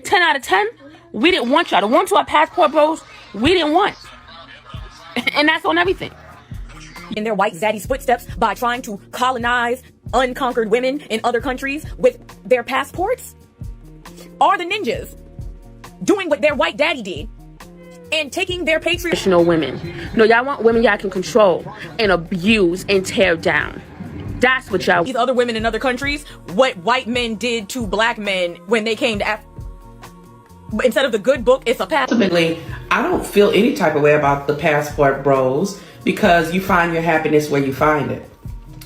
10 out of 10, we didn't want y'all. The ones who are passport bros, we didn't want. And that's on everything. In their white zaddy's footsteps by trying to colonize unconquered women in other countries with their passports? Are the ninjas doing what their white daddy did and taking their Traditional women? No, y'all want women y'all can control and abuse and tear down. That's what y'all. These other women in other countries, what white men did to black men when they came to Africa. Instead of the good book, it's a passport. Ultimately, I don't feel any type of way about the passport bros because you find your happiness where you find it.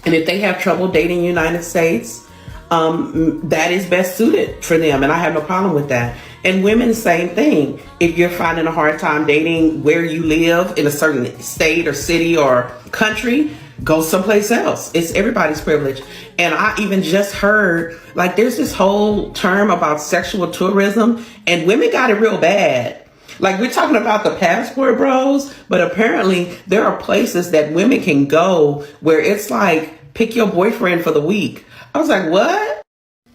And if they have trouble dating United States, that is best suited for them. And I have no problem with that. And women, same thing. If you're finding a hard time dating where you live in a certain state or city or country, go someplace else. It's everybody's privilege. And I even just heard, like, there's this whole term about sexual tourism, and women got it real bad. Like, we're talking about the passport bros, but apparently there are places that women can go where it's like, pick your boyfriend for the week. I was like, what?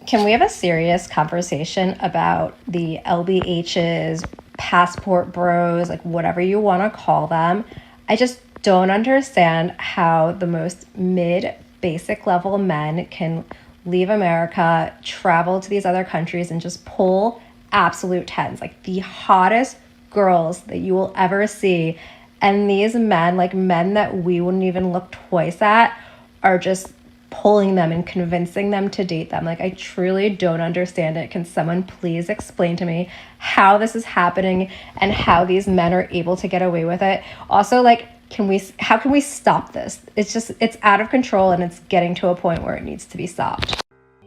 Can we have a serious conversation about the LBHs, passport bros, like whatever you want to call them? I just don't understand how the most basic level men can leave America, travel to these other countries, and just pull absolute tens, like the hottest girls that you will ever see. And these men, like men that we wouldn't even look twice at, are just pulling them and convincing them to date them. Like, I truly don't understand it. Can someone please explain to me how this is happening and how these men are able to get away with it? Also, like, how can we stop this? It's out of control, and it's getting to a point where it needs to be stopped.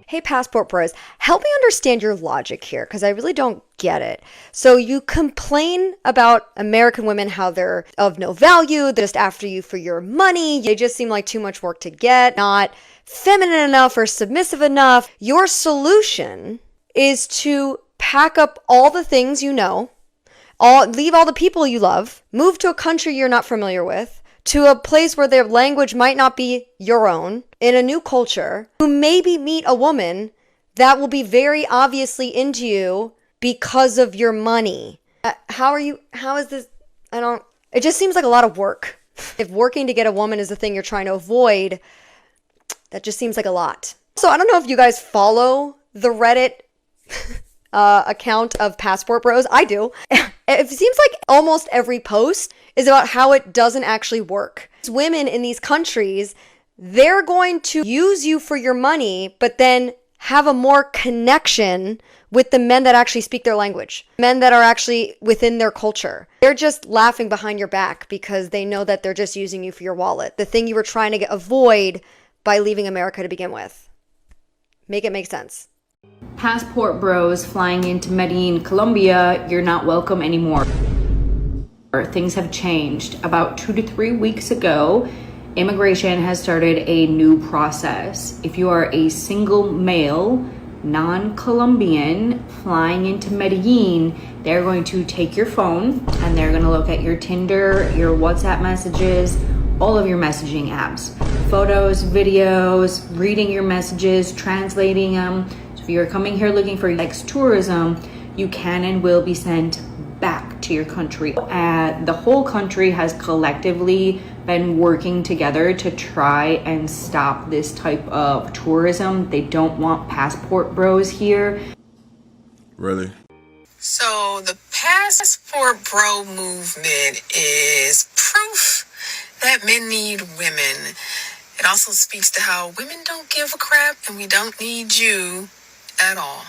Hey, passport bros, help me understand your logic here, because I really don't get it. So you complain about American women, how they're of no value, they're just after you for your money, they just seem like too much work to get, not feminine enough or submissive enough. Your solution is to pack up all the things you know, leave all the people you love, move to a country you're not familiar with, to a place where their language might not be your own, in a new culture, to maybe meet a woman that will be very obviously into you because of your money. How is this? It just seems like a lot of work. If working to get a woman is the thing you're trying to avoid, that just seems like a lot. So I don't know if you guys follow the Reddit account of Passport Bros. I do. It seems like almost every post is about how it doesn't actually work. Women in these countries, they're going to use you for your money, but then have a more connection with the men that actually speak their language, men that are actually within their culture. They're just laughing behind your back because they know that they're just using you for your wallet, the thing you were trying to avoid by leaving America to begin with. Make it make sense. Passport bros flying into Medellin, Colombia, you're not welcome anymore. Things have changed. About 2 to 3 weeks ago, immigration has started a new process. If you are a single male, non-Colombian, flying into Medellin, they're going to take your phone and they're going to look at your Tinder, your WhatsApp messages, all of your messaging apps, photos, videos, reading your messages, translating them. So if you're coming here looking for tourism, you can and will be sent back to your country. The whole country has collectively been working together to try and stop this type of tourism. They don't want passport bros here. Really? So the passport bro movement is proof that men need women. It also speaks to how women don't give a crap and we don't need you at all.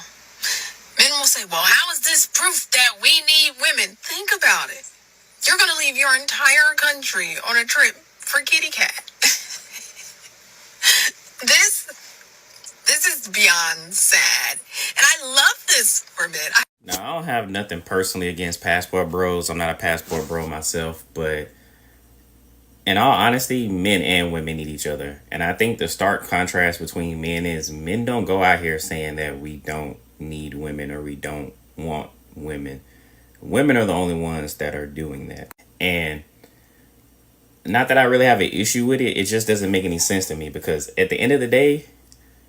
Men will say, well, how is this proof that we need women? Think about it. You're going to leave your entire country on a trip for kitty cat. This is beyond sad. And I love this for men. Now, I don't have nothing personally against passport bros. I'm not a passport bro myself, but in all honesty, men and women need each other. And I think the stark contrast between men is men don't go out here saying that we don't need women or we don't want women. Women are the only ones that are doing that. And not that I really have an issue with it, it just doesn't make any sense to me, because at the end of the day,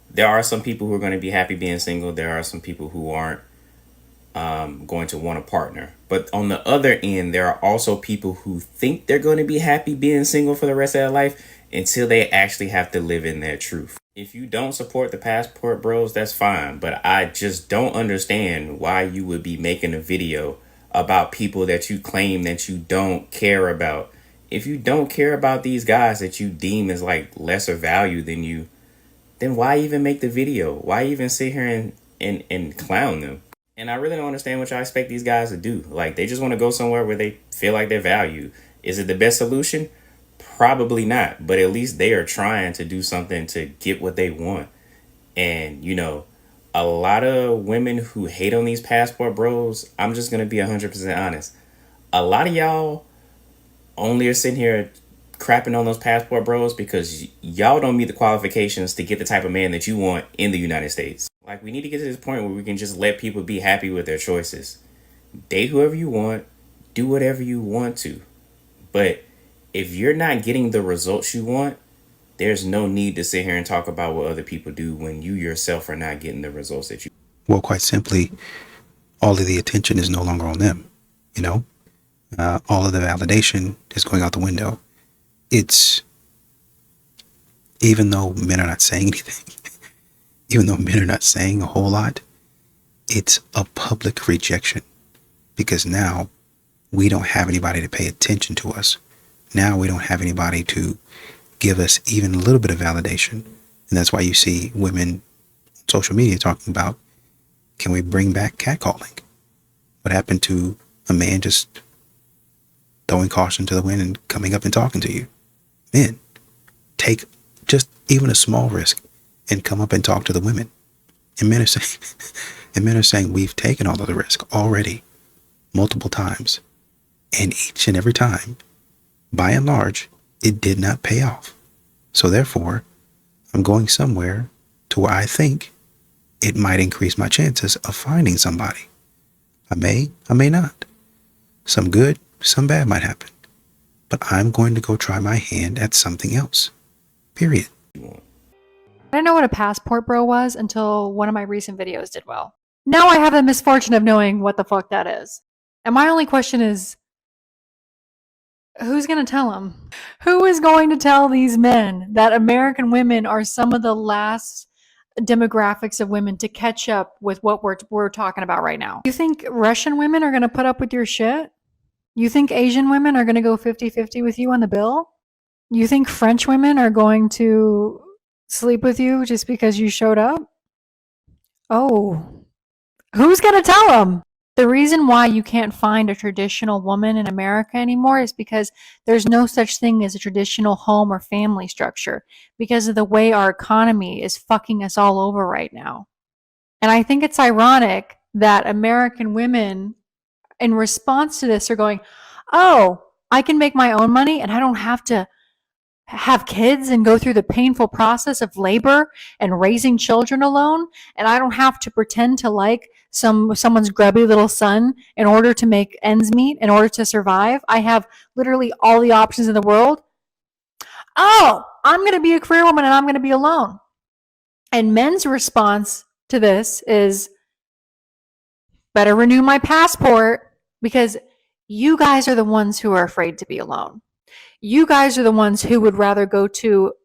there are some people who are going to be happy being single. There are some people who aren't. going to want a partner. But on the other end, there are also people who think they're going to be happy being single for the rest of their life until they actually have to live in their truth. If you don't support the passport bros, that's fine. But I just don't understand why you would be making a video about people that you claim that you don't care about. If you don't care about these guys that you deem as like lesser value than you, then why even make the video? Why even sit here and clown them? And I really don't understand what y'all expect these guys to do. Like, they just want to go somewhere where they feel like they're valued. Is it the best solution? Probably not. But at least they are trying to do something to get what they want. And, you know, a lot of women who hate on these passport bros, I'm just going to be 100% honest. A lot of y'all only are sitting here crapping on those passport bros because y'all don't meet the qualifications to get the type of man that you want in the United States. Like, we need to get to this point where we can just let people be happy with their choices. Date whoever you want, do whatever you want to. But if you're not getting the results you want, there's no need to sit here and talk about what other people do when you yourself are not getting the results that you want. Well, quite simply, all of the attention is no longer on them. You know, all of the validation is going out the window. It's, even though men are not saying anything, even though men are not saying a whole lot, it's a public rejection, because now we don't have anybody to pay attention to us. Now we don't have anybody to give us even a little bit of validation. And that's why you see women on social media talking about, can we bring back catcalling? What happened to a man just throwing caution to the wind and coming up and talking to you? Men, take just even a small risk and come up and talk to the women. And men are saying, we've taken all of the risk already multiple times. And each and every time, by and large, it did not pay off. So therefore, I'm going somewhere to where I think it might increase my chances of finding somebody. I may not. Some good, some bad might happen. But I'm going to go try my hand at something else. Period. I didn't know what a passport bro was until one of my recent videos did well. Now I have the misfortune of knowing what the fuck that is. And my only question is, who's going to tell them? Who is going to tell these men that American women are some of the last demographics of women to catch up with what we're talking about right now? You think Russian women are going to put up with your shit? You think Asian women are going to go 50-50 with you on the bill? You think French women are going to sleep with you just because you showed up? Oh, who's going to tell them? The reason why you can't find a traditional woman in America anymore is because there's no such thing as a traditional home or family structure because of the way our economy is fucking us all over right now. And I think it's ironic that American women, in response to this, are going, oh, I can make my own money and I don't have to have kids and go through the painful process of labor and raising children alone, and I don't have to pretend to like someone's grubby little son in order to make ends meet, in order to survive. I have literally all the options in the world. Oh, I'm going to be a career woman and I'm going to be alone. And men's response to this is, better renew my passport, because you guys are the ones who are afraid to be alone. You guys are the ones who would rather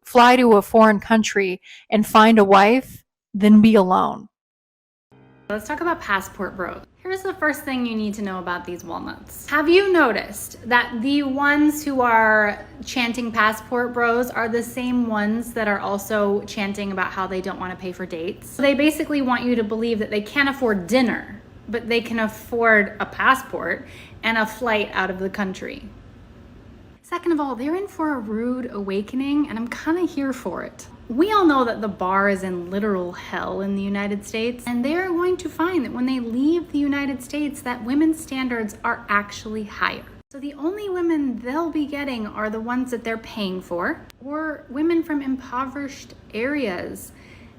fly to a foreign country and find a wife than be alone. Let's talk about passport bros. Here's the first thing you need to know about these walnuts. Have you noticed that the ones who are chanting passport bros are the same ones that are also chanting about how they don't want to pay for dates? So they basically want you to believe that they can't afford dinner, but they can afford a passport and a flight out of the country. Second of all, they're in for a rude awakening, and I'm kind of here for it. We all know that the bar is in literal hell in the United States, and they are going to find that when they leave the United States, that women's standards are actually higher. So the only women they'll be getting are the ones that they're paying for, or women from impoverished areas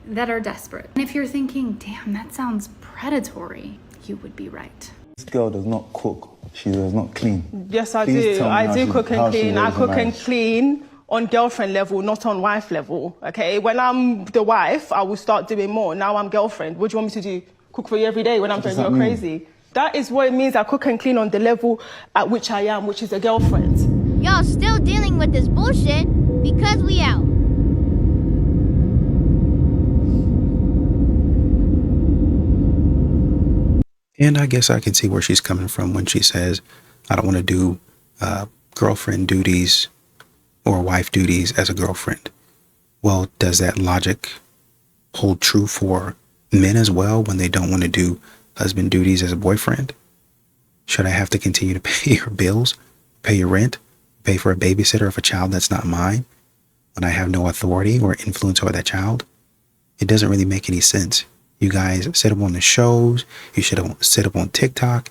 that are desperate. And if you're thinking, damn, that sounds predatory, you would be right. This girl does not cook. She does not clean. Yes, I do. I do cook and clean. I cook and clean on girlfriend level, not on wife level, okay? When I'm the wife, I will start doing more. Now I'm girlfriend. What do you want me to do? Cook for you every day when I'm telling you you're crazy? That is what it means I cook and clean on the level at which I am, which is a girlfriend. Y'all still dealing with this bullshit because we out. And I guess I can see where she's coming from when she says, I don't want to do girlfriend duties or wife duties as a girlfriend. Well, does that logic hold true for men as well when they don't want to do husband duties as a boyfriend? Should I have to continue to pay your bills, pay your rent, pay for a babysitter of a child that's not mine when I have no authority or influence over that child? It doesn't really make any sense. You guys sit up on the shows, you should sit up on TikTok,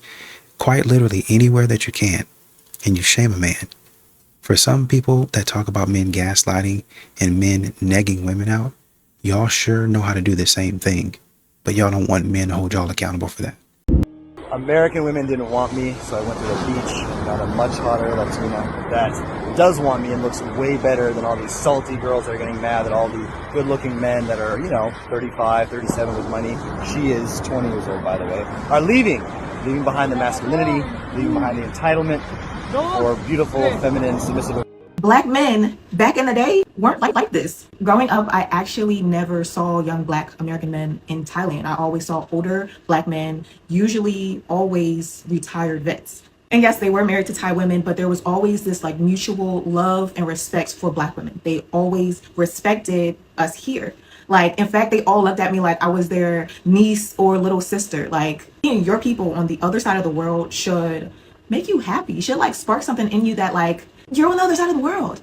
quite literally anywhere that you can, and you shame a man. For some people that talk about men gaslighting and men negging women out, y'all sure know how to do the same thing, but y'all don't want men to hold y'all accountable for that. American women didn't want me, so I went to the beach and got a much hotter Latina that does want me and looks way better than all these salty girls that are getting mad at all the good-looking men that are, 35, 37 with money. She is 20 years old, by the way, are leaving behind the masculinity, leaving behind the entitlement for beautiful, feminine, submissive. Black men back in the day weren't like this. Growing up, I actually never saw young Black American men in Thailand. I always saw older Black men, usually always retired vets. And yes, they were married to Thai women, but there was always this like mutual love and respect for Black women. They always respected us here. Like, in fact, they all looked at me like I was their niece or little sister. Like, your people on the other side of the world should make you happy. Should like spark something in you that like, you're on the other side of the world.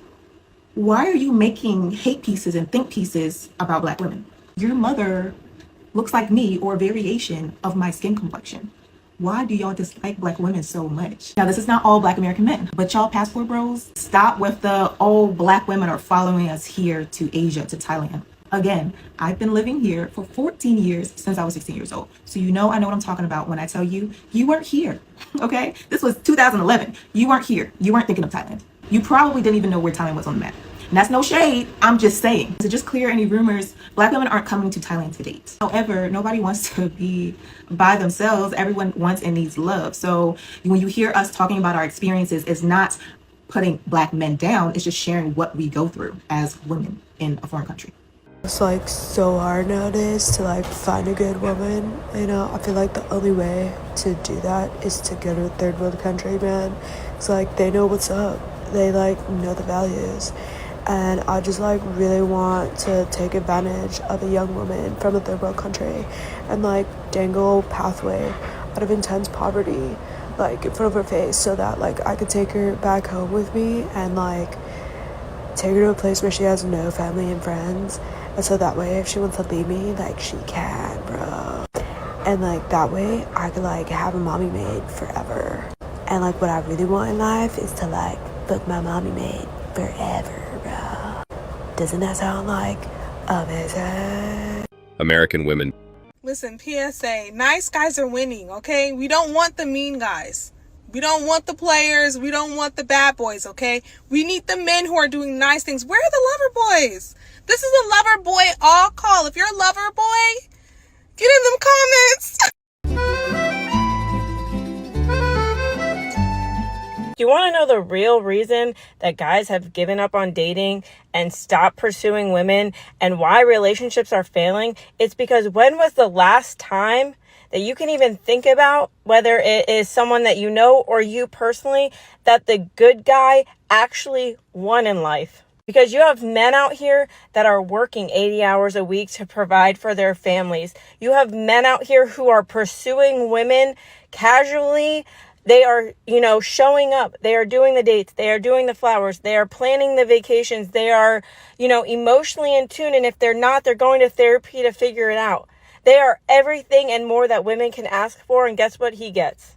Why are you making hate pieces and think pieces about Black women? Your mother looks like me or a variation of my skin complexion. Why do y'all dislike Black women so much? Now, this is not all Black American men, but y'all passport bros, stop with the, oh, Black women are following us here to Asia, to Thailand. Again, I've been living here for 14 years since I was 16 years old. So I know what I'm talking about when I tell you, you weren't here, okay? This was 2011. You weren't here. You weren't thinking of Thailand. You probably didn't even know where Thailand was on the map. And that's no shade, I'm just saying. To just clear any rumors, Black women aren't coming to Thailand to date. However, nobody wants to be by themselves. Everyone wants and needs love. So when you hear us talking about our experiences, it's not putting Black men down, it's just sharing what we go through as women in a foreign country. It's like so hard nowadays to like find a good woman. I feel like the only way to do that is to go to a third world country, man. It's like they know what's up. They like know the values. And I just like really want to take advantage of a young woman from a third world country and like dangle a pathway out of intense poverty like in front of her face so that like I could take her back home with me and like take her to a place where she has no family and friends. And so that way if she wants to leave me, like she can, bro. And like that way I could like have a mommy maid forever. And like what I really want in life is to like book my mommy maid forever, bro. Doesn't that sound like amazing? American women. Listen, PSA, nice guys are winning, okay? We don't want the mean guys. We don't want the players. We don't want the bad boys, okay? We need the men who are doing nice things. Where are the lover boys? This is a lover boy all call. If you're a lover boy, get in them comments. Do you want to know the real reason that guys have given up on dating and stopped pursuing women and why relationships are failing? It's because when was the last time that you can even think about, whether it is someone that you know or you personally, that the good guy actually won in life? Because you have men out here that are working 80 hours a week to provide for their families. You have men out here who are pursuing women casually. They are, showing up. They are doing the dates. They are doing the flowers. They are planning the vacations. They are, emotionally in tune. And if they're not, they're going to therapy to figure it out. They are everything and more that women can ask for. And guess what he gets?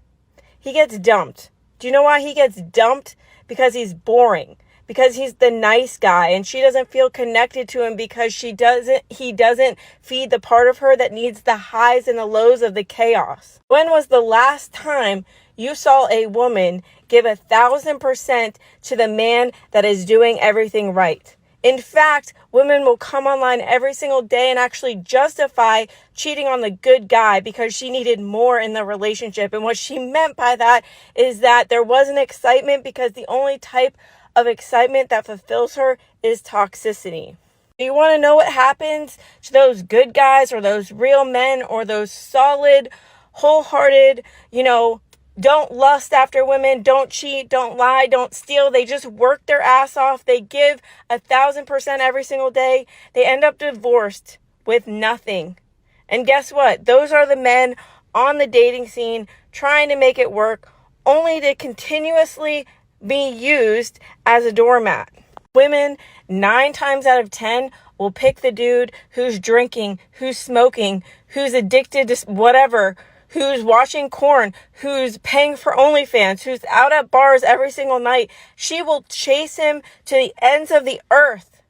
He gets dumped. Do you know why he gets dumped? Because he's boring. Because he's the nice guy and she doesn't feel connected to him because he doesn't feed the part of her that needs the highs and the lows of the chaos. When was the last time you saw a woman give 1,000% to the man that is doing everything right? In fact, women will come online every single day and actually justify cheating on the good guy because she needed more in the relationship. And what she meant by that is that there wasn't excitement because the only type of excitement that fulfills her is toxicity. Do you want to know what happens to those good guys or those real men or those solid, wholehearted, don't lust after women, don't cheat, don't lie, don't steal. They just work their ass off. They give 1,000% every single day. They end up divorced with nothing. And guess what? Those are the men on the dating scene trying to make it work, only to continuously be used as a doormat. Women, 9 times out of 10, will pick the dude who's drinking, who's smoking, who's addicted to whatever, who's watching porn, who's paying for OnlyFans, who's out at bars every single night. She will chase him to the ends of the earth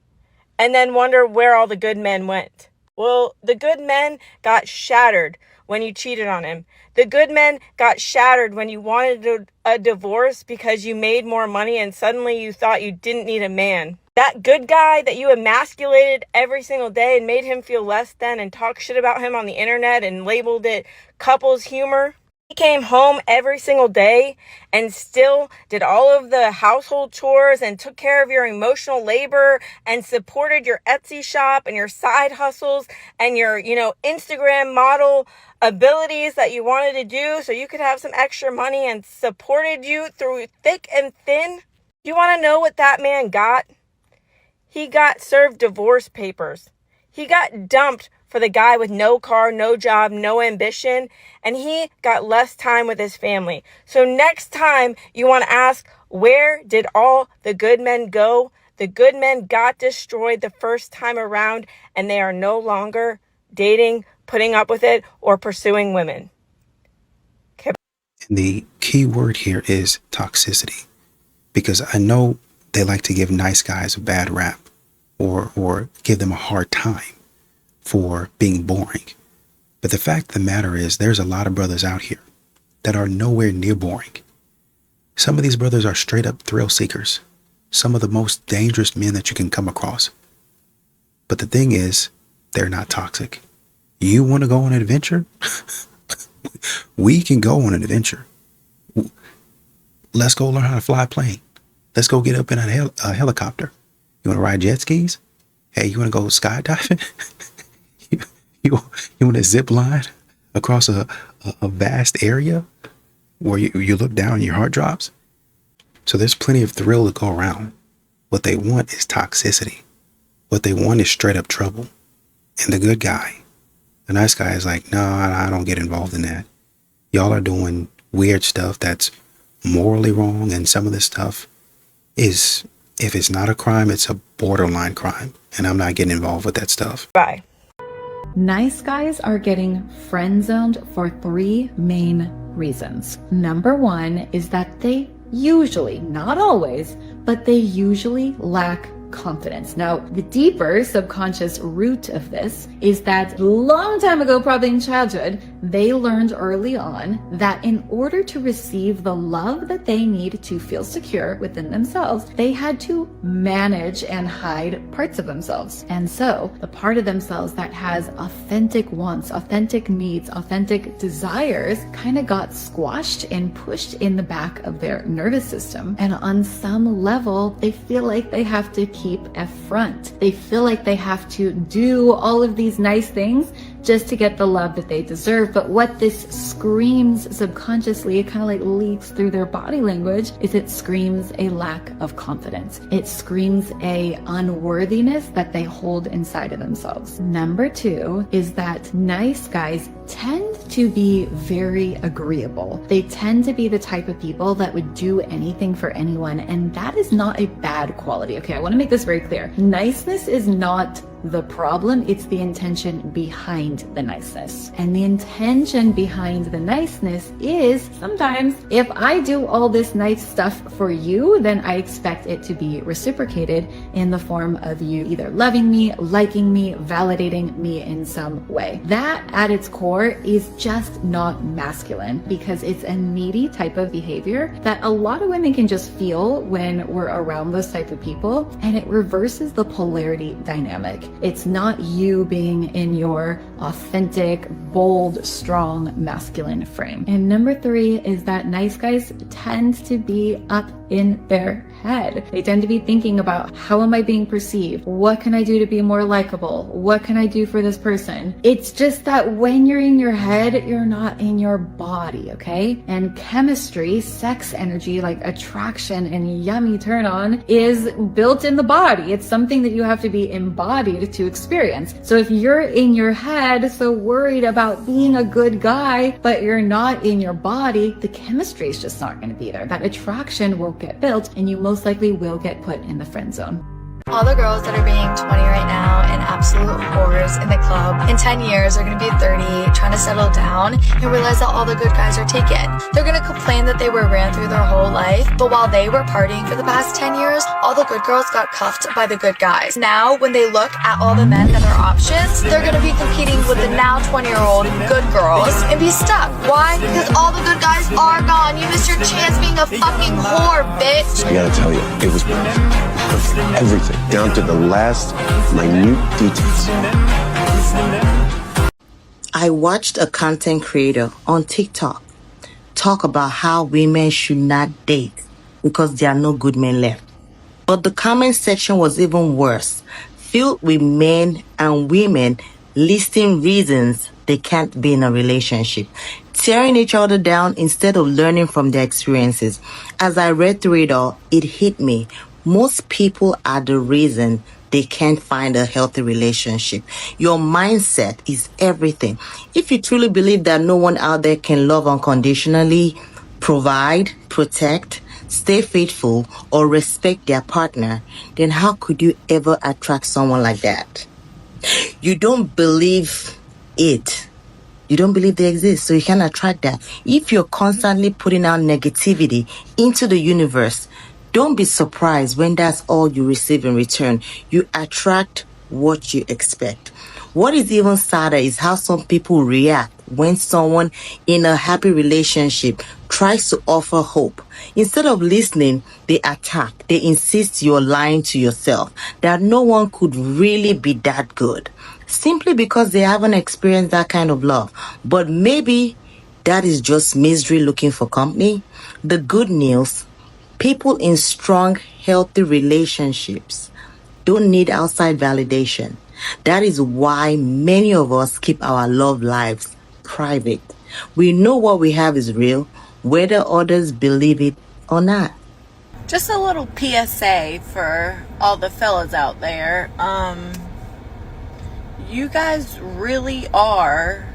and then wonder where all the good men went. Well, the good men got shattered when you cheated on him. The good men got shattered when you wanted a divorce because you made more money and suddenly you thought you didn't need a man. That good guy that you emasculated every single day and made him feel less than and talk shit about him on the internet and labeled it couples humor. He came home every single day and still did all of the household chores and took care of your emotional labor and supported your Etsy shop and your side hustles and your, Instagram model abilities that you wanted to do so you could have some extra money and supported you through thick and thin. You want to know what that man got? He got served divorce papers. He got dumped for the guy with no car, no job, no ambition, and he got less time with his family. So next time you want to ask, where did all the good men go? The good men got destroyed the first time around, and they are no longer dating, putting up with it, or pursuing women. Okay. The key word here is toxicity, because I know they like to give nice guys a bad rap or give them a hard time for being boring. But the fact of the matter is there's a lot of brothers out here that are nowhere near boring. Some of these brothers are straight up thrill seekers, some of the most dangerous men that you can come across. But the thing is, they're not toxic. You want to go on an adventure? We can go on an adventure. Let's go learn how to fly a plane. Let's go get up in a helicopter. You want to ride jet skis? Hey, you want to go skydiving? you want to zip line across a vast area where you look down and your heart drops? So there's plenty of thrill to go around. What they want is toxicity. What they want is straight up trouble. And the good guy, the nice guy, is like, no, I don't get involved in that. Y'all are doing weird stuff that's morally wrong, and some of this stuff is, if it's not a crime, it's a borderline crime, and I'm not getting involved with that stuff. Bye. Nice guys are getting friend-zoned for 3 main reasons. Number 1 is that they usually, not always, but they usually lack confidence. Now, the deeper subconscious root of this is that a long time ago, probably in childhood, they learned early on that in order to receive the love that they need to feel secure within themselves, they had to manage and hide parts of themselves. And so the part of themselves that has authentic wants, authentic needs, authentic desires kind of got squashed and pushed in the back of their nervous system. And on some level, they feel like they have to keep a front. They feel like they have to do all of these nice things just to get the love that they deserve. But what this screams subconsciously, it kind of like leaks through their body language, is it screams a lack of confidence. It screams a unworthiness that they hold inside of themselves. Number 2 is that nice guys tend to be very agreeable. They tend to be the type of people that would do anything for anyone, and that is not a bad quality. Okay, I want to make this very clear. Niceness is not the problem, it's the intention behind the niceness. And the intention behind the niceness is sometimes if I do all this nice stuff for you, then I expect it to be reciprocated in the form of you either loving me, liking me, validating me in some way. That at its core is just not masculine, because it's a needy type of behavior that a lot of women can just feel when we're around those type of people, and it reverses the polarity dynamic. It's not you being in your authentic, bold, strong, masculine frame. And number 3 is that nice guys tend to be up in their head. They tend to be thinking about, how am I being perceived? What can I do to be more likable? What can I do for this person? It's just that when you're in your head, you're not in your body, okay? And chemistry, sex energy, like attraction and yummy turn on, is built in the body. It's something that you have to be embodied to experience. So if you're in your head, so worried about being a good guy, but you're not in your body, the chemistry is just not going to be there. That attraction won't get built, and you most likely will get put in the friend zone. All the girls that are being 20 right now and absolute whores in the club, in 10 years are going to be 30, trying to settle down and realize that all the good guys are taken. They're going to complain that they were ran through their whole life, but while they were partying for the past 10 years, all the good girls got cuffed by the good guys. Now, when they look at all the men and their options, they're going to be competing with the now 20-year-old good girls and be stuck. Why? Because all the good guys are gone. You missed your chance being a fucking whore, bitch. I gotta tell you, it was everything, down to the last minute details. I watched a content creator on TikTok talk about how women should not date because there are no good men left. But the comment section was even worse, filled with men and women listing reasons they can't be in a relationship, tearing each other down instead of learning from their experiences. As I read through it all, it hit me. Most people are the reason they can't find a healthy relationship. Your mindset is everything. If you truly believe that no one out there can love unconditionally, provide, protect, stay faithful, or respect their partner, then how could you ever attract someone like that? You don't believe it. You don't believe they exist, so you can't attract that. If you're constantly putting out negativity into the universe, don't be surprised when that's all you receive in return. You attract what you expect. What is even sadder is how some people react when someone in a happy relationship tries to offer hope. Instead of listening, they attack. They insist you're lying to yourself, that no one could really be that good, simply because they haven't experienced that kind of love. But maybe that is just misery looking for company. The good news: people in strong, healthy relationships don't need outside validation. That is why many of us keep our love lives private. We know what we have is real, whether others believe it or not. Just a little PSA for all the fellas out there. You guys really are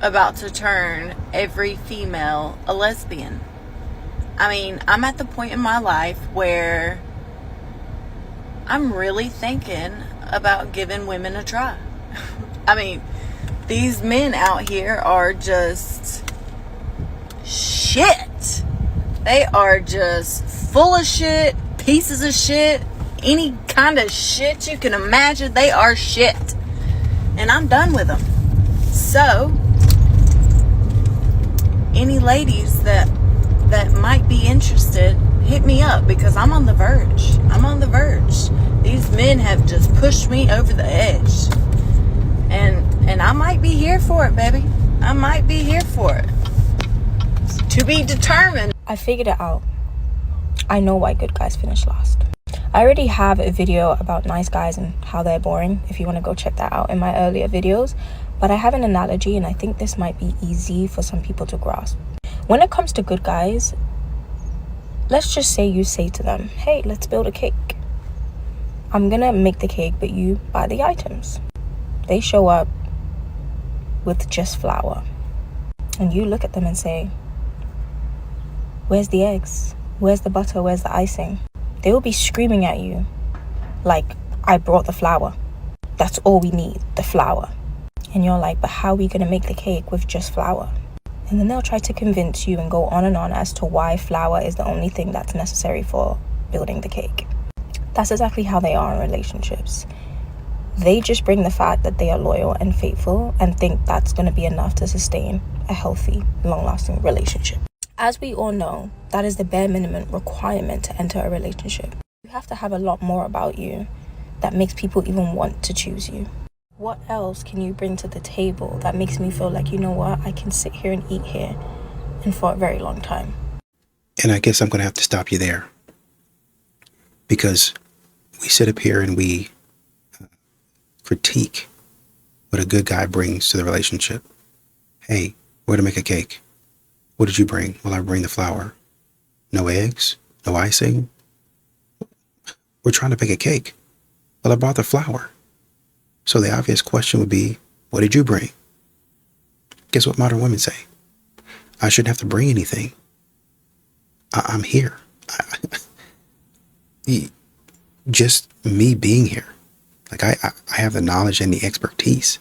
about to turn every female a lesbian. I mean, I'm at the point in my life where I'm really thinking about giving women a try. I mean, these men out here are just shit. They are just full of shit, pieces of shit, any kind of shit you can imagine. They are shit. And I'm done with them. So, any ladies that might be interested, hit me up, because I'm on the verge. I'm on the verge. These men have just pushed me over the edge. And I might be here for it, baby. I might be here for it. To be determined. I figured it out. I know why good guys finish last. I already have a video about nice guys and how they're boring, if you want to go check that out in my earlier videos. But I have an analogy, and I think this might be easy for some people to grasp. When it comes to good guys, let's just say you say to them, hey, let's build a cake. I'm gonna make the cake, but you buy the items. They show up with just flour. And you look at them and say, where's the eggs? Where's the butter? Where's the icing? They will be screaming at you like, I brought the flour. That's all we need, the flour. And you're like, but how are we gonna make the cake with just flour? And then they'll try to convince you and go on and on as to why flour is the only thing that's necessary for building the cake. That's exactly how they are in relationships. They just bring the fact that they are loyal and faithful and think that's going to be enough to sustain a healthy, long-lasting relationship. As we all know, that is the bare minimum requirement to enter a relationship. You have to have a lot more about you that makes people even want to choose you. What else can you bring to the table that makes me feel like, you know what, I can sit here and eat here and for a very long time? And I guess I'm going to have to stop you there. Because we sit up here and we critique what a good guy brings to the relationship. Hey, we're to make a cake. What did you bring? Well, I bring the flour. No eggs? No icing? We're trying to bake a cake. Well, I brought the flour. So the obvious question would be, what did you bring? Guess what modern women say? I shouldn't have to bring anything. I'm here. Just me being here. Like I have the knowledge and the expertise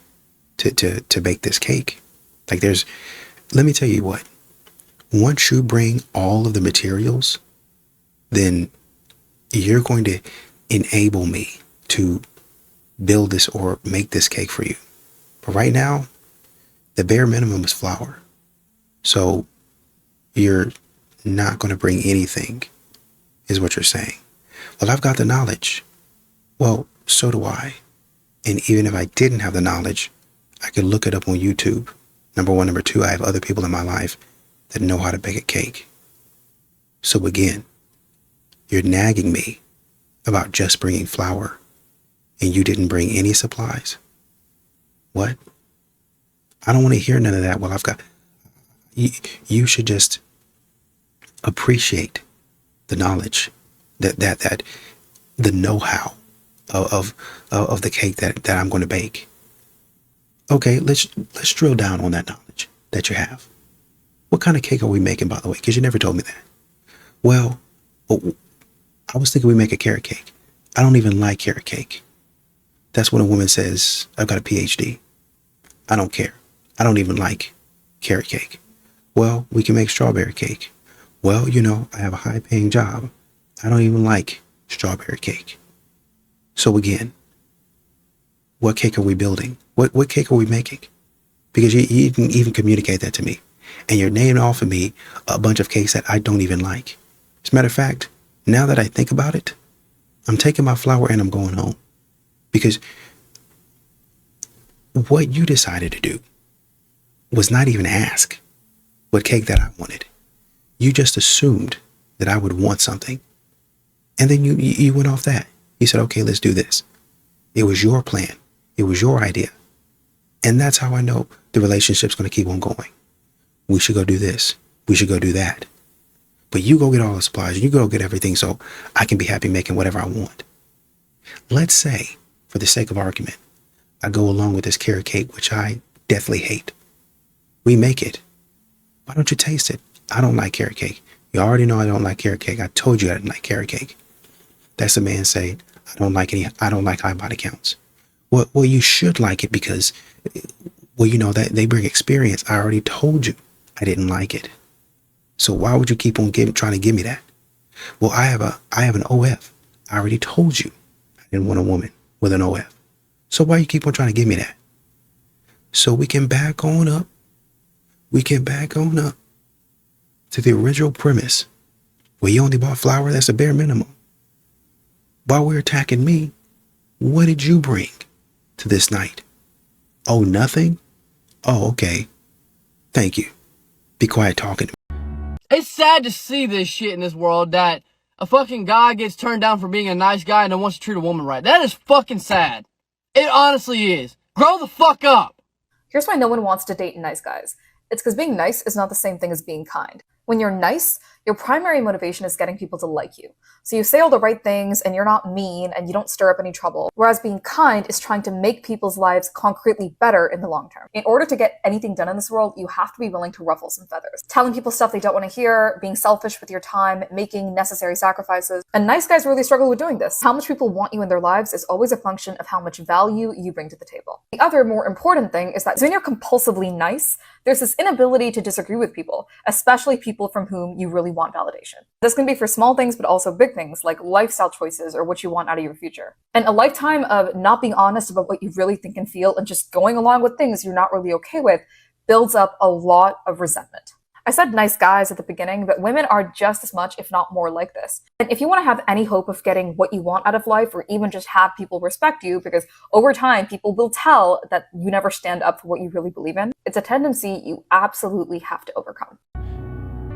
to bake this cake. Like let me tell you what, once you bring all of the materials, then you're going to enable me to build this or make this cake for you. But right now, the bare minimum is flour. So you're not going to bring anything, is what you're saying. Well, I've got the knowledge. Well, so do I. And even if I didn't have the knowledge, I could look it up on YouTube. Number one. Number two, I have other people in my life that know how to bake a cake. So again, you're nagging me about just bringing flour and you didn't bring any supplies. What? I don't want to hear none of that. Well, I've got... You should just appreciate the knowledge, that the know-how of the cake that I'm going to bake. Okay, let's drill down on that knowledge that you have. What kind of cake are we making, by the way? Because you never told me that. Well, I was thinking we make a carrot cake. I don't even like carrot cake. That's when a woman says, I've got a PhD. I don't care. I don't even like carrot cake. Well, we can make strawberry cake. Well, I have a high-paying job. I don't even like strawberry cake. So again, what cake are we building? What cake are we making? Because you didn't even communicate that to me. And you're naming off of me a bunch of cakes that I don't even like. As a matter of fact, now that I think about it, I'm taking my flour and I'm going home. Because what you decided to do was not even ask what cake that I wanted. You just assumed that I would want something. And then you went off that. You said, okay, let's do this. It was your plan. It was your idea. And that's how I know the relationship's going to keep on going. We should go do this. We should go do that. But you go get all the supplies. You go get everything so I can be happy making whatever I want. Let's say, for the sake of argument, I go along with this carrot cake, which I deathly hate. We make it. Why don't you taste it? I don't like carrot cake. You already know I don't like carrot cake. I told you I didn't like carrot cake. That's a man saying, I don't like high body counts. Well, you should like it because, that they bring experience. I already told you I didn't like it. So why would you keep on trying to give me that? Well, I have an OF. I already told you I didn't want a woman with an OF. So why you keep on trying to give me that? So we can back on up. We can back on up to the original premise where you only bought flour. That's the bare minimum. While we're attacking me, what did you bring to this night? Oh, nothing? Oh, okay. Thank you. Be quiet talking to me. It's sad to see this shit in this world that a fucking guy gets turned down for being a nice guy and then wants to treat a woman right. That is fucking sad. It honestly is. Grow the fuck up. Here's why no one wants to date nice guys. It's because being nice is not the same thing as being kind. When you're nice, Your primary motivation is getting people to like you. So you say all the right things and you're not mean and you don't stir up any trouble. Whereas being kind is trying to make people's lives concretely better in the long term. In order to get anything done in this world, you have to be willing to ruffle some feathers. Telling people stuff they don't want to hear, being selfish with your time, making necessary sacrifices. And nice guys really struggle with doing this. How much people want you in their lives is always a function of how much value you bring to the table. The other more important thing is that when you're compulsively nice, there's this inability to disagree with people, especially people from whom you really want validation. This can be for small things, but also big things like lifestyle choices or what you want out of your future. And a lifetime of not being honest about what you really think and feel and just going along with things you're not really okay with builds up a lot of resentment. I said nice guys at the beginning, but women are just as much, if not more, like this. And if you want to have any hope of getting what you want out of life, or even just have people respect you, because over time people will tell that you never stand up for what you really believe in, it's a tendency you absolutely have to overcome.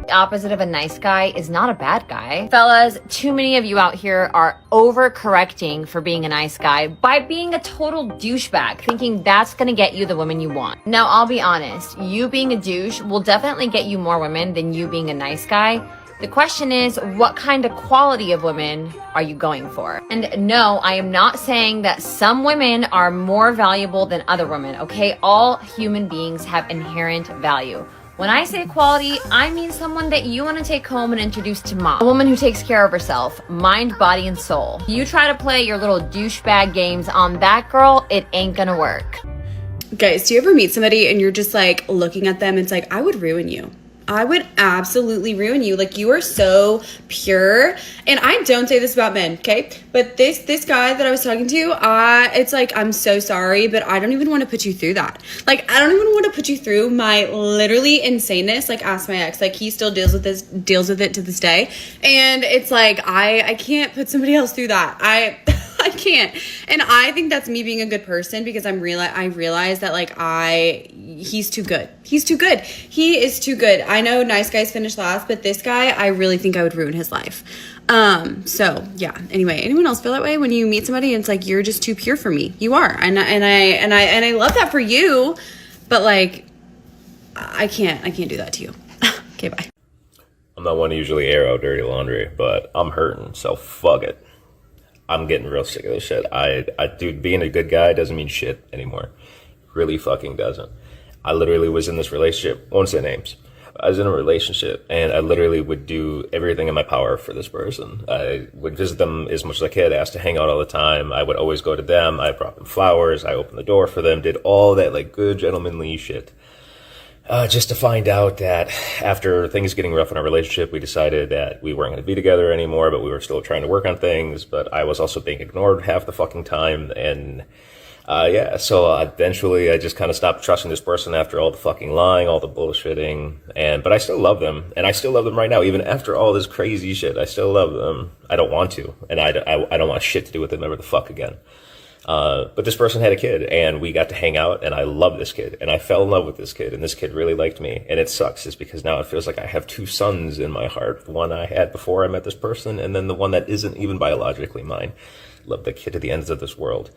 The opposite of a nice guy is not a bad guy. Fellas, too many of you out here are overcorrecting for being a nice guy by being a total douchebag, thinking that's gonna get you the women you want. Now, I'll be honest, you being a douche will definitely get you more women than you being a nice guy. The question is, what kind of quality of women are you going for? And no, I am not saying that some women are more valuable than other women, okay? All human beings have inherent value. When I say quality, I mean someone that you want to take home and introduce to mom. A woman who takes care of herself, mind, body, and soul. You try to play your little douchebag games on that girl, it ain't gonna work. Guys, do you ever meet somebody and you're just like looking at them, it's like, I would ruin you. I would absolutely ruin you. Like, you are so pure. And I don't say this about men, okay? But this guy that I was talking to, it's like, I'm so sorry, but I don't even want to put you through that. Like, I don't even want to put you through my literally insaneness. Like, ask my ex. Like, he still deals with it to this day. And it's like, I can't put somebody else through that. I can't. And I think that's me being a good person, because I realize that, like, he's too good. He's too good. He is too good. I know nice guys finish last, but this guy, I really think I would ruin his life. So yeah. Anyway, anyone else feel that way when you meet somebody and it's like, you're just too pure for me? You are. And I love that for you, but like, I can't do that to you. Okay, bye. I'm not one to usually air out dirty laundry, but I'm hurting, so fuck it. I'm getting real sick of this shit. Dude, being a good guy doesn't mean shit anymore. Really fucking doesn't. I literally was in this relationship, won't say names. I was in a relationship and I literally would do everything in my power for this person. I would visit them as much as I could, asked to hang out all the time. I would always go to them. I brought them flowers. I opened the door for them, did all that like good gentlemanly shit. Just to find out that after things getting rough in our relationship, we decided that we weren't going to be together anymore, but we were still trying to work on things. But I was also being ignored half the fucking time. And so eventually I just kind of stopped trusting this person after all the fucking lying, all the bullshitting. But I still love them. And I still love them right now. Even after all this crazy shit, I still love them. I don't want to. And I don't want shit to do with them ever the fuck again. But this person had a kid and we got to hang out and I love this kid and I fell in love with this kid and this kid really liked me. And it sucks is because now it feels like I have two sons in my heart. The one I had before I met this person and then the one that isn't even biologically mine. Love the kid to the ends of this world.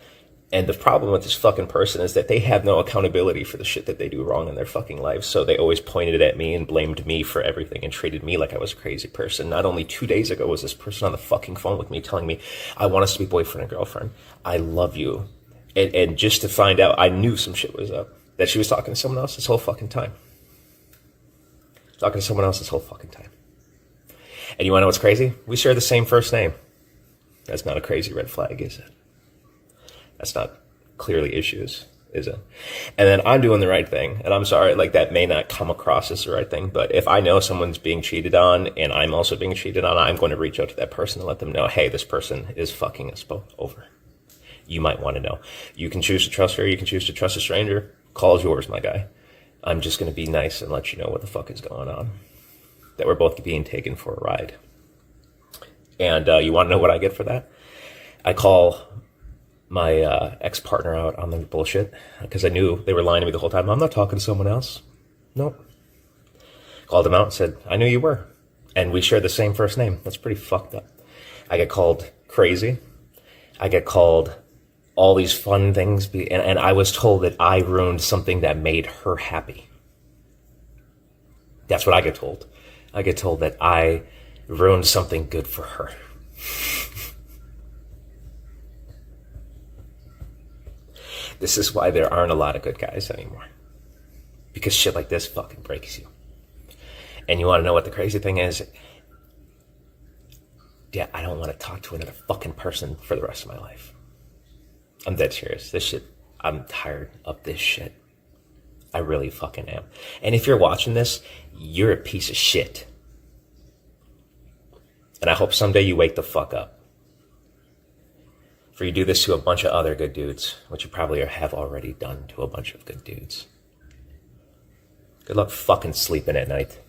And the problem with this fucking person is that they have no accountability for the shit that they do wrong in their fucking lives. So they always pointed at me and blamed me for everything and treated me like I was a crazy person. Not only 2 days ago was this person on the fucking phone with me telling me, I want us to be boyfriend and girlfriend. I love you. And just to find out, I knew some shit was up. That she was talking to someone else this whole fucking time. Talking to someone else this whole fucking time. And you wanna know what's crazy? We share the same first name. That's not a crazy red flag, is it? That's not clearly issues, is it? And then I'm doing the right thing. And I'm sorry, like that may not come across as the right thing. But if I know someone's being cheated on and I'm also being cheated on, I'm going to reach out to that person and let them know, hey, this person is fucking us both over. You might want to know. You can choose to trust her. You can choose to trust a stranger. Call's yours, my guy. I'm just going to be nice and let you know what the fuck is going on. That we're both being taken for a ride. And you want to know what I get for that? I call my ex-partner out on the bullshit because I knew they were lying to me the whole time. I'm not talking to someone else. Nope. Called him out and said, I knew you were. And we share the same first name. That's pretty fucked up. I get called crazy. I get called all these fun things. And I was told that I ruined something that made her happy. That's what I get told. I get told that I ruined something good for her. This is why there aren't a lot of good guys anymore. Because shit like this fucking breaks you. And you want to know what the crazy thing is? Yeah, I don't want to talk to another fucking person for the rest of my life. I'm dead serious. This shit, I'm tired of this shit. I really fucking am. And if you're watching this, you're a piece of shit. And I hope someday you wake the fuck up. For you do this to a bunch of other good dudes, which you probably have already done to a bunch of good dudes. Good luck fucking sleeping at night.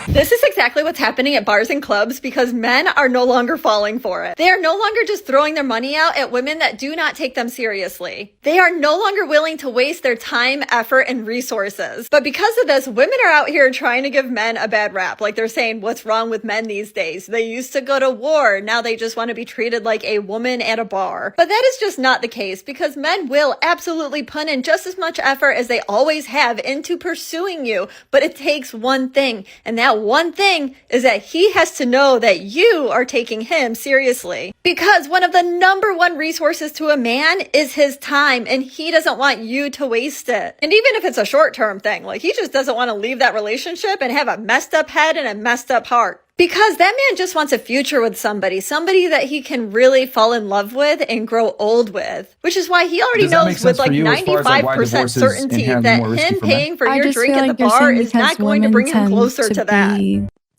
This is exactly what's happening at bars and clubs because men are no longer falling for it. They are no longer just throwing their money out at women that do not take them seriously. They are no longer willing to waste their time, effort, and resources. But because of this, women are out here trying to give men a bad rap. Like they're saying, what's wrong with men these days? They used to go to war. Now they just want to be treated like a woman at a bar. But that is just not the case because men will absolutely put in just as much effort as they always have into pursuing you. But it takes one thing, and that one thing is that he has to know that you are taking him seriously. Because one of the number one resources to a man is his time, and he doesn't want you to waste it. And even if it's a short-term thing, like he just doesn't want to leave that relationship and have a messed up head and a messed up heart. Because that man just wants a future with somebody that he can really fall in love with and grow old with. Which is why he already knows with like 95% certainty that him paying for your drink at the bar is not going to bring him closer to that.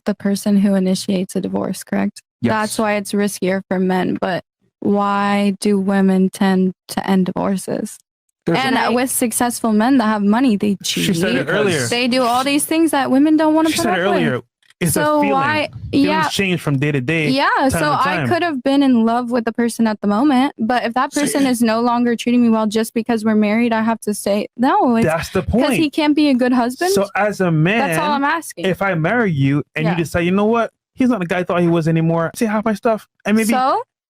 The person who initiates a divorce, correct? Yes. That's why it's riskier for men. But why do women tend to end divorces? With successful men that have money, they cheat. She said it earlier. They do all these things that women don't want to put up with. She said it earlier. It's a feeling. Feelings change from day to day. Yeah, so I could have been in love with the person at the moment, but if that person is no longer treating me well just because we're married, I have to say no. That's the point. Because he can't be a good husband. So as a man, that's all I'm asking. If I marry you and you decide, you know what, he's not the guy I thought he was anymore. See half my stuff, and maybe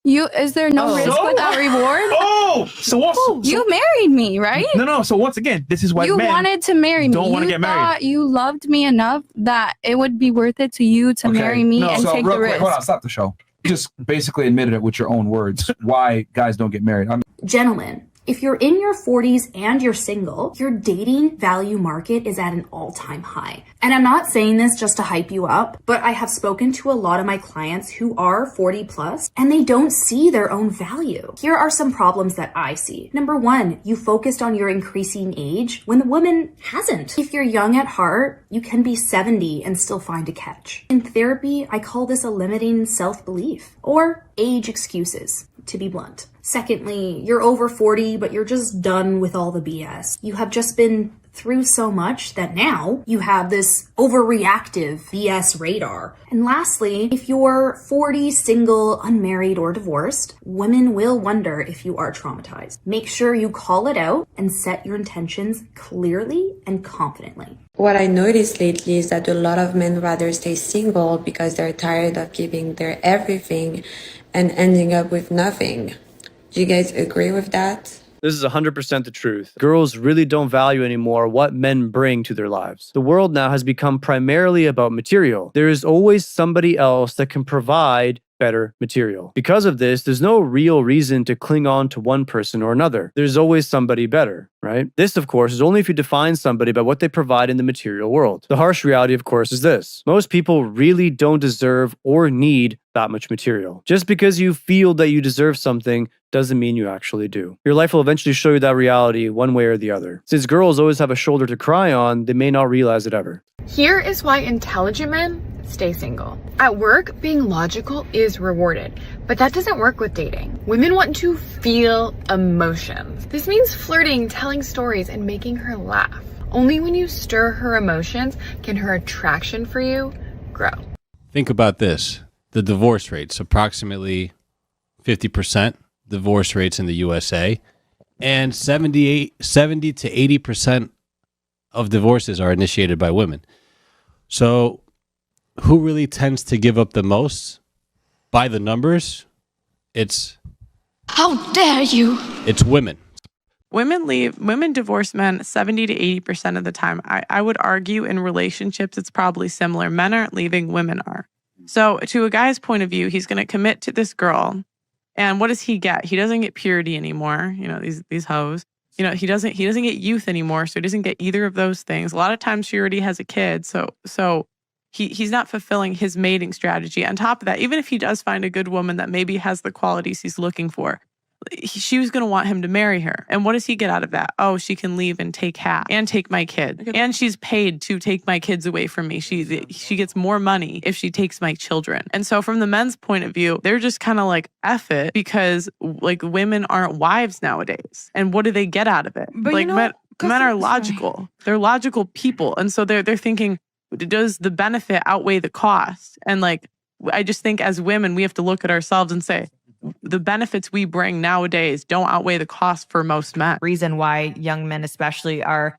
is there no risk without reward? You married me, right? No. So once again, this is why you wanted to marry me. Don't want to get married. You loved me enough that it would be worth it to you to marry me and take the risk. Hold on, stop the show. You just basically admitted it with your own words. Why guys don't get married? Gentlemen, if you're in your 40s and you're single, your dating value market is at an all-time high. And I'm not saying this just to hype you up, but I have spoken to a lot of my clients who are 40 plus and they don't see their own value. Here are some problems that I see. Number one, you focused on your increasing age when the woman hasn't. If you're young at heart, you can be 70 and still find a catch. In therapy, I call this a limiting self-belief or age excuses, to be blunt. Secondly, you're over 40, but you're just done with all the BS. You have just been through so much that now you have this overreactive BS radar. And lastly, if you're 40, single, unmarried, or divorced, women will wonder if you are traumatized. Make sure you call it out and set your intentions clearly and confidently. What I noticed lately is that a lot of men rather stay single because they're tired of giving their everything and ending up with nothing. Do you guys agree with that? This is 100% the truth. Girls really don't value anymore what men bring to their lives. The world now has become primarily about material. There is always somebody else that can provide better material. Because of this, there's no real reason to cling on to one person or another. There's always somebody better, right? This, of course, is only if you define somebody by what they provide in the material world. The harsh reality, of course, is this. Most people really don't deserve or need that much material. Just because you feel that you deserve something doesn't mean you actually do. Your life will eventually show you that reality one way or the other. Since girls always have a shoulder to cry on, they may not realize it ever. Here is why intelligent men stay single. At work, being logical is rewarded, but that doesn't work with dating. Women want to feel emotions. This means flirting, telling stories, and making her laugh. Only when you stir her emotions can her attraction for you grow. Think about this. The divorce rates, approximately 50% divorce rates in the USA, and 70 to 80% of divorces are initiated by women. So who really tends to give up the most? By the numbers, it's... How dare you! It's women. Women divorce men 70 to 80% of the time. I would argue in relationships, it's probably similar. Men aren't leaving, women are. So to a guy's point of view, he's going to commit to this girl. And what does he get? He doesn't get purity anymore. You know, these hoes. You know, he doesn't get youth anymore. So he doesn't get either of those things. A lot of times she already has a kid. So he's not fulfilling his mating strategy. On top of that, even if he does find a good woman that maybe has the qualities he's looking for, she was going to want him to marry her. And what does he get out of that? Oh, she can leave and take half and take my kid. And she's paid to take my kids away from me. She gets more money if she takes my children. And so from the men's point of view, they're just kind of like, F it, because like women aren't wives nowadays. And what do they get out of it? But like you know, men are logical. They're logical people. And so they're thinking, does the benefit outweigh the cost? And like, I just think as women, we have to look at ourselves and say, the benefits we bring nowadays don't outweigh the cost for most men. Reason why young men especially are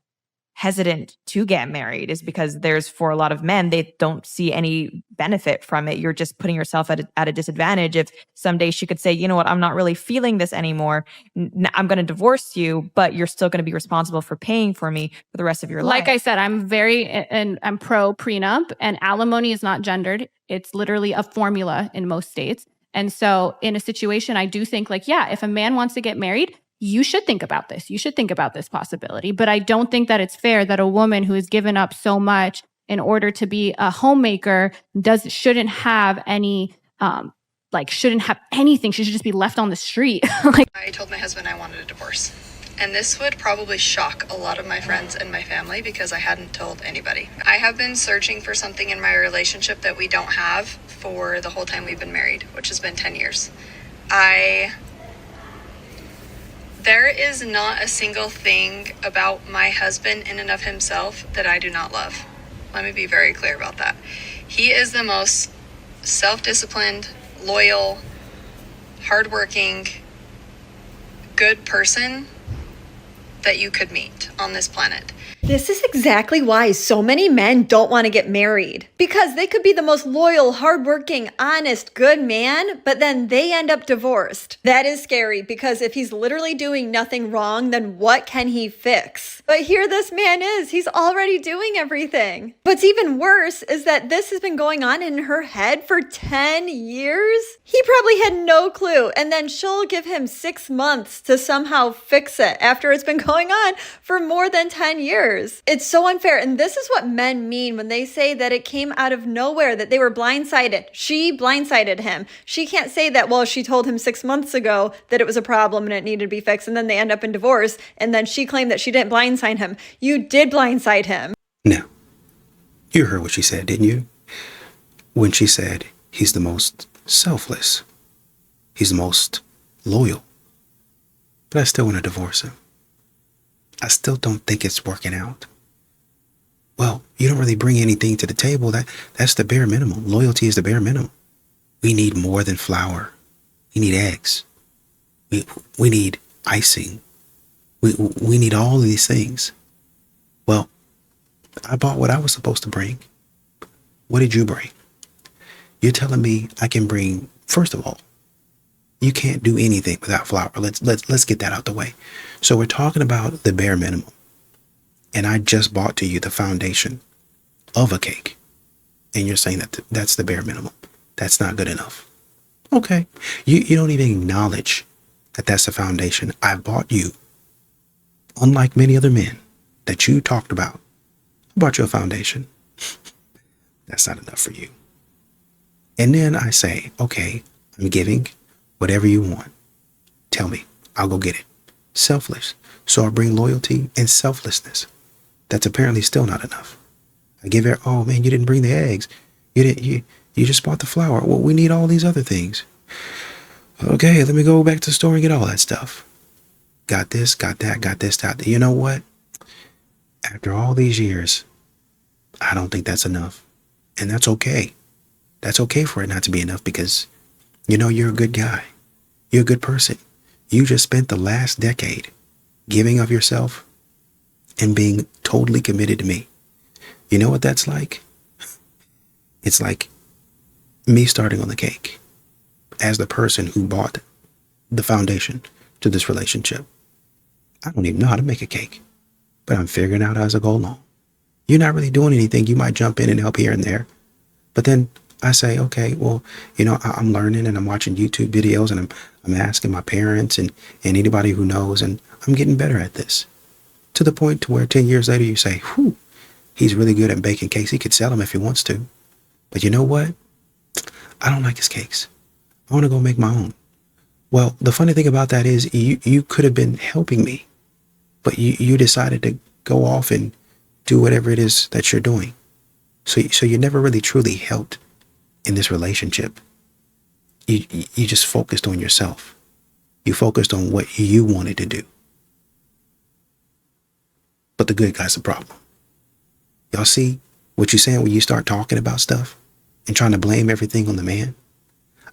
hesitant to get married is because for a lot of men, they don't see any benefit from it. You're just putting yourself at a disadvantage. If someday she could say, you know what, I'm not really feeling this anymore. I'm going to divorce you, but you're still going to be responsible for paying for me for the rest of your life. Like I said, I'm pro prenup, and alimony is not gendered. It's literally a formula in most states. And so in a situation, I do think like, yeah, if a man wants to get married, you should think about this. You should think about this possibility. But I don't think that it's fair that a woman who has given up so much in order to be a homemaker shouldn't have any, shouldn't have anything. She should just be left on the street. I told my husband I wanted a divorce. And this would probably shock a lot of my friends and my family because I hadn't told anybody. I have been searching for something in my relationship that we don't have for the whole time we've been married, which has been 10 years. There is not a single thing about my husband in and of himself that I do not love. Let me be very clear about that. He is the most self-disciplined, loyal, hardworking, good person that you could meet on this planet. This is exactly why so many men don't want to get married. Because they could be the most loyal, hardworking, honest, good man, but then they end up divorced. That is scary because if he's literally doing nothing wrong, then what can he fix? But here this man is. He's already doing everything. What's even worse is that this has been going on in her head for 10 years. He probably had no clue. And then she'll give him 6 months to somehow fix it after it's been going on for more than 10 years. It's so unfair. And this is what men mean when they say that it came out of nowhere, that they were blindsided. She blindsided him. She can't say that, well, she told him 6 months ago that it was a problem and it needed to be fixed. And then they end up in divorce. And then she claimed that she didn't blindside him. You did blindside him. No. You heard what she said, didn't you? When she said he's the most selfless. He's the most loyal. But I still want to divorce him. I still don't think it's working out. Well, you don't really bring anything to the table. That's the bare minimum. Loyalty is the bare minimum. We need more than flour. We need eggs. We need icing. We need all of these things. Well, I bought what I was supposed to bring. What did you bring? You're telling me I can bring, first of all, you can't do anything without flour. Let's get that out the way. So we're talking about the bare minimum. And I just bought to you the foundation of a cake. And you're saying that that's the bare minimum. That's not good enough. Okay. You don't even acknowledge that that's the foundation. I bought you, unlike many other men that you talked about, I bought you a foundation. That's not enough for you. And then I say, okay, I'm giving whatever you want. Tell me, I'll go get it. Selfless. So I bring loyalty and selflessness. That's apparently still not enough. I give her, oh man, you didn't bring the eggs. You just bought the flour. Well, we need all these other things. Okay, let me go back to the store and get all that stuff. Got this, got that, got this, that. You know what? After all these years, I don't think that's enough. And that's okay. That's okay for it not to be enough because, you know, you're a good guy. You're a good person. You just spent the last decade giving of yourself and being totally committed to me. You know what that's like? It's like me starting on the cake as the person who bought the foundation to this relationship. I don't even know how to make a cake, but I'm figuring out as I go along. You're not really doing anything. You might jump in and help here and there. But then I say, okay, well, you know, I'm learning and I'm watching YouTube videos and I'm asking my parents and anybody who knows, and I'm getting better at this. To the point to where 10 years later you say, whew, he's really good at baking cakes. He could sell them if he wants to. But you know what? I don't like his cakes. I want to go make my own. Well, the funny thing about that is you could have been helping me, but you decided to go off and do whatever it is that you're doing. So you never really truly helped in this relationship. You just focused on yourself. You focused on what you wanted to do. But the good guy's the problem. Y'all see what you're saying when you start talking about stuff and trying to blame everything on the man?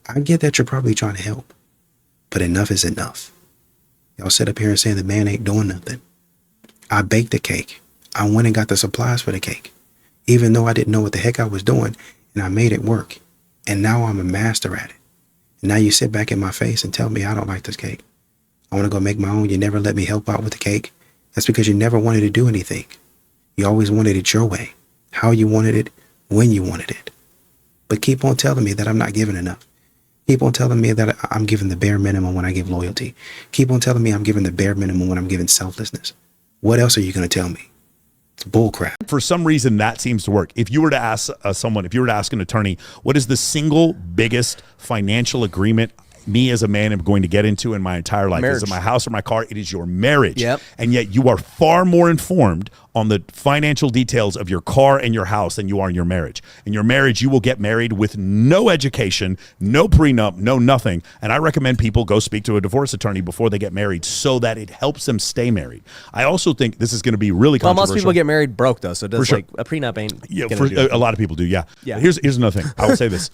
I get that you're probably trying to help, but enough is enough. Y'all sit up here and say the man ain't doing nothing. I baked the cake. I went and got the supplies for the cake, even though I didn't know what the heck I was doing, and I made it work. And now I'm a master at it. And now you sit back in my face and tell me I don't like this cake. I want to go make my own. You never let me help out with the cake. That's because you never wanted to do anything. You always wanted it your way, how you wanted it, when you wanted it. But keep on telling me that I'm not giving enough. Keep on telling me that I'm giving the bare minimum when I give loyalty. Keep on telling me I'm giving the bare minimum when I'm giving selflessness. What else are you going to tell me? It's bullcrap. For some reason, that seems to work. If you were to ask if you were to ask an attorney, what is the single biggest financial agreement me as a man am going to get into in my entire life? Marriage. Is it my house or my car? It is your marriage. Yep. And yet you are far more informed on the financial details of your car and your house than you are in your marriage. In your marriage, you will get married with no education, no prenup, no nothing. And I recommend people go speak to a divorce attorney before they get married so that it helps them stay married. I also think this is going to be really Well, controversial. most people get married broke though, so it does For sure. like a prenup ain't. Yeah, gonna do it. a lot of people do. Yeah. Yeah. Here's another thing. I will say this.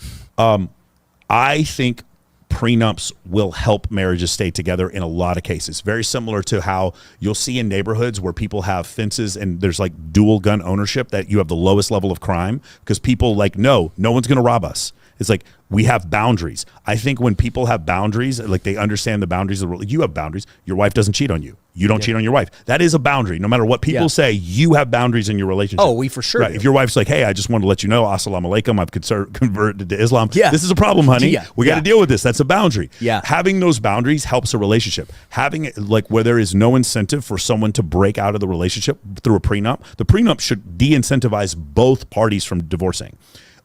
I think prenups will help marriages stay together in a lot of cases. Very similar to how you'll see in neighborhoods where people have fences and there's like dual gun ownership, that you have the lowest level of crime because people like, no one's going to rob us. It's like we have boundaries. I think when people have boundaries, like they understand the boundaries of the world. You have boundaries. Your wife doesn't cheat on you. You don't cheat on your wife. That is a boundary. No matter what people say, you have boundaries in your relationship. Oh, we for sure Right. do. If your wife's like, hey, I just want to let you know, assalamu alaikum, I've converted to Islam. Yeah. This is a problem, honey. Yeah. We got to deal with this. That's a boundary. Yeah. Having those boundaries helps a relationship. Having it like where there is no incentive for someone to break out of the relationship through a prenup, the prenup should de-incentivize both parties from divorcing.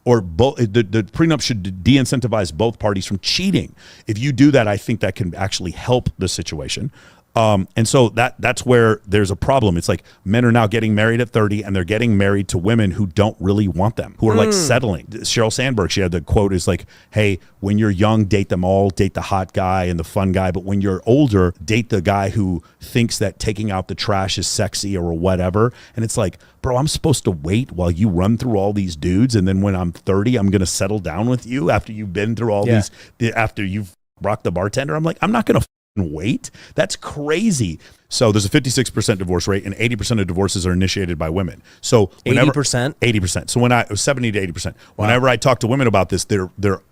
Or the prenup should de-incentivize both parties from cheating. If you do that, I think that can actually help the situation. And so that's where there's a problem. It's like men are now getting married at 30 and they're getting married to women who don't really want them, who are like settling. Sheryl Sandberg, she had the quote is like, hey, when you're young, date them all, date the hot guy and the fun guy. But when you're older, date the guy who thinks that taking out the trash is sexy or whatever. And it's like, bro, I'm supposed to wait while you run through all these dudes. And then when I'm 30, I'm going to settle down with you after you've been through all these, after you've rocked the bartender. I'm like, I'm not going to wait. That's crazy. So there's a 56% divorce rate and 80% of divorces are initiated by women. So whenever 80%. So when I was 70 to 80%, whenever I talk to women about this, their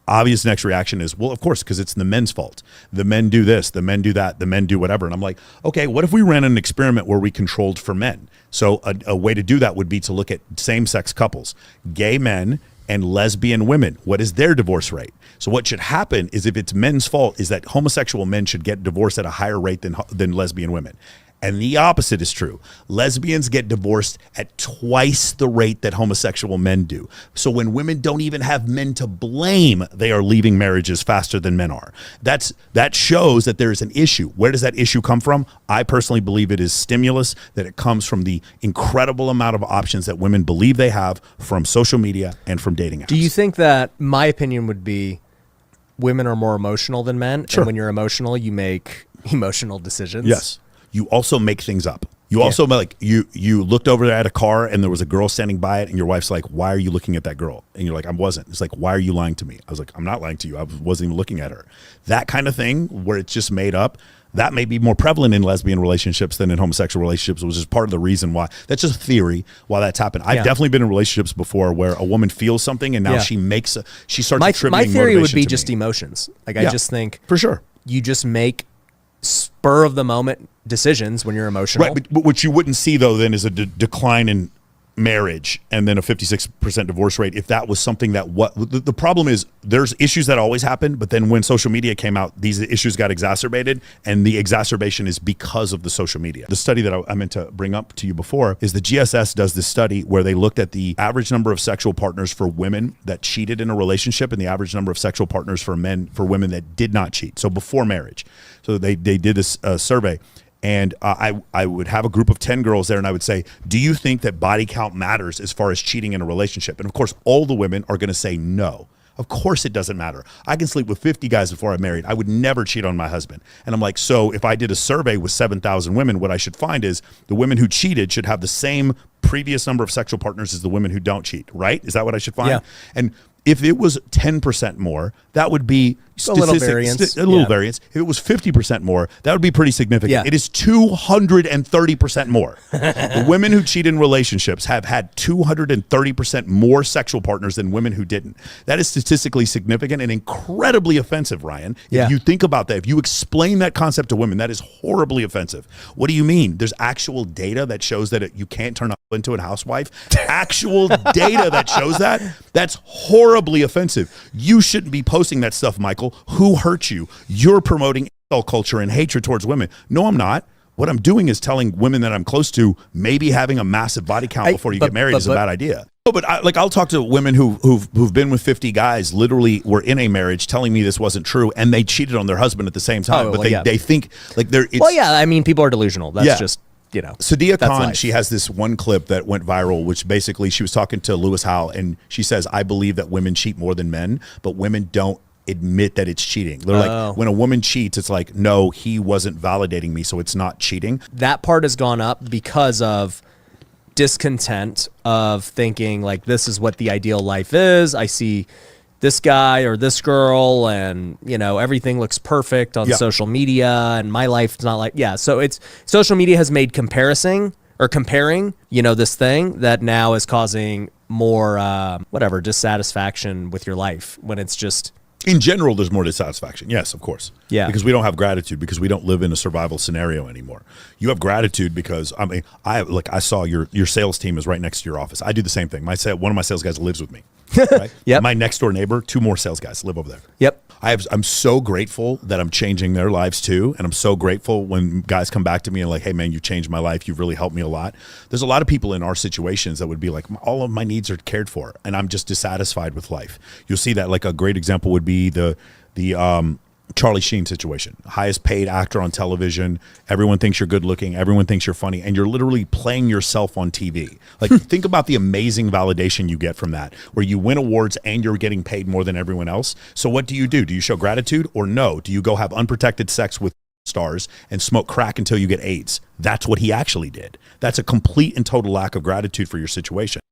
obvious next reaction is, well, of course, because it's the men's fault. The men do this, the men do that, the men do whatever. And I'm like, okay, what if we ran an experiment where we controlled for men? So a way to do that would be to look at same-sex couples, gay men and lesbian women. What is their divorce rate? So what should happen is, if it's men's fault, is that homosexual men should get divorced at a higher rate than lesbian women. And the opposite is true. Lesbians get divorced at twice the rate that homosexual men do. So when women don't even have men to blame, they are leaving marriages faster than men are. That shows that there is an issue. Where does that issue come from? I personally believe it is stimulus, that it comes from the incredible amount of options that women believe they have from social media and from dating apps. Do you think that, my opinion would be, women are more emotional than men? Sure. And when you're emotional, you make emotional decisions? Yes. You also make things up. You also like you looked over at a car and there was a girl standing by it and your wife's like, why are you looking at that girl? And you're like, I wasn't. It's like, why are you lying to me? I was like, I'm not lying to you. I wasn't even looking at her. That kind of thing where it's just made up, that may be more prevalent in lesbian relationships than in homosexual relationships, which is part of the reason why. That's just a theory why that's happened. I've definitely been in relationships before where a woman feels something and now she starts attributing my theory would be to just me. emotions. Like I just think for sure you just make spur of the moment decisions when you're emotional. Right, but what you wouldn't see though then is a decline in marriage and then a 56% divorce rate if that was something that the problem is there's issues that always happen, but then when social media came out, these issues got exacerbated, and the exacerbation is because of the social media. The study that I meant to bring up to you before is the GSS does this study where they looked at the average number of sexual partners for women that cheated in a relationship and the average number of sexual partners for women that did not cheat, so before marriage. So they did this survey. And I would have a group of 10 girls there, and I would say, do you think that body count matters as far as cheating in a relationship? And of course, all the women are going to say no. Of course it doesn't matter. I can sleep with 50 guys before I'm married. I would never cheat on my husband. And I'm like, so if I did a survey with 7,000 women, what I should find is the women who cheated should have the same previous number of sexual partners as the women who don't cheat, right? Is that what I should find? Yeah. And if it was 10% more, that would be a little variance. A little variance. If it was 50% more, that would be pretty significant. Yeah. It is 230% more. The women who cheat in relationships have had 230% more sexual partners than women who didn't. That is statistically significant and incredibly offensive, Ryan. Yeah. If you think about that, if you explain that concept to women, that is horribly offensive. What do you mean? There's actual data that shows that you can't turn up into a housewife. Actual data that shows that? That's horribly offensive. You shouldn't be posting that stuff, Michael. Who hurt you? You're promoting incel culture and hatred towards women. No, I'm not. What I'm doing is telling women that I'm close to maybe having a massive body count before you get married is a bad idea. No, but I'll talk to women who've been with 50 guys, literally were in a marriage, telling me this wasn't true, and they cheated on their husband at the same time. They think like they're. Well, yeah, I mean, people are delusional. That's just. You know, Sadia Khan, life. she has this one clip that went viral, which basically she was talking to Lewis Howell, and she says, I believe that women cheat more than men, but women don't admit that it's cheating. They're like, when a woman cheats, it's like, no, he wasn't validating me, so it's not cheating. That part has gone up because of discontent of thinking like, this is what the ideal life is. I see this guy or this girl and, you know, everything looks perfect on social media and my life's not like, so it's social media has made comparing, you know, this thing that now is causing more, dissatisfaction with your life when it's just. In general, there's more dissatisfaction. Yes, of course. Yeah. Because we don't have gratitude, because we don't live in a survival scenario anymore. You have gratitude because, I mean, I saw your sales team is right next to your office. I do the same thing. One of my sales guys lives with me. Right? Yep. My next door neighbor, 2 more sales guys live over there. Yep. I'm so grateful that I'm changing their lives too. And I'm so grateful when guys come back to me and like, hey man, you changed my life. You've really helped me a lot. There's a lot of people in our situations that would be like, all of my needs are cared for and I'm just dissatisfied with life. You'll see that, like a great example would be the Charlie Sheen situation. Highest paid actor on television. Everyone thinks you're good looking. Everyone thinks you're funny. And you're literally playing yourself on TV. Like, think about the amazing validation you get from that, where you win awards and you're getting paid more than everyone else. So what do? Do you show gratitude or no? Do you go have unprotected sex with stars and smoke crack until you get AIDS? That's what he actually did. That's a complete and total lack of gratitude for your situation.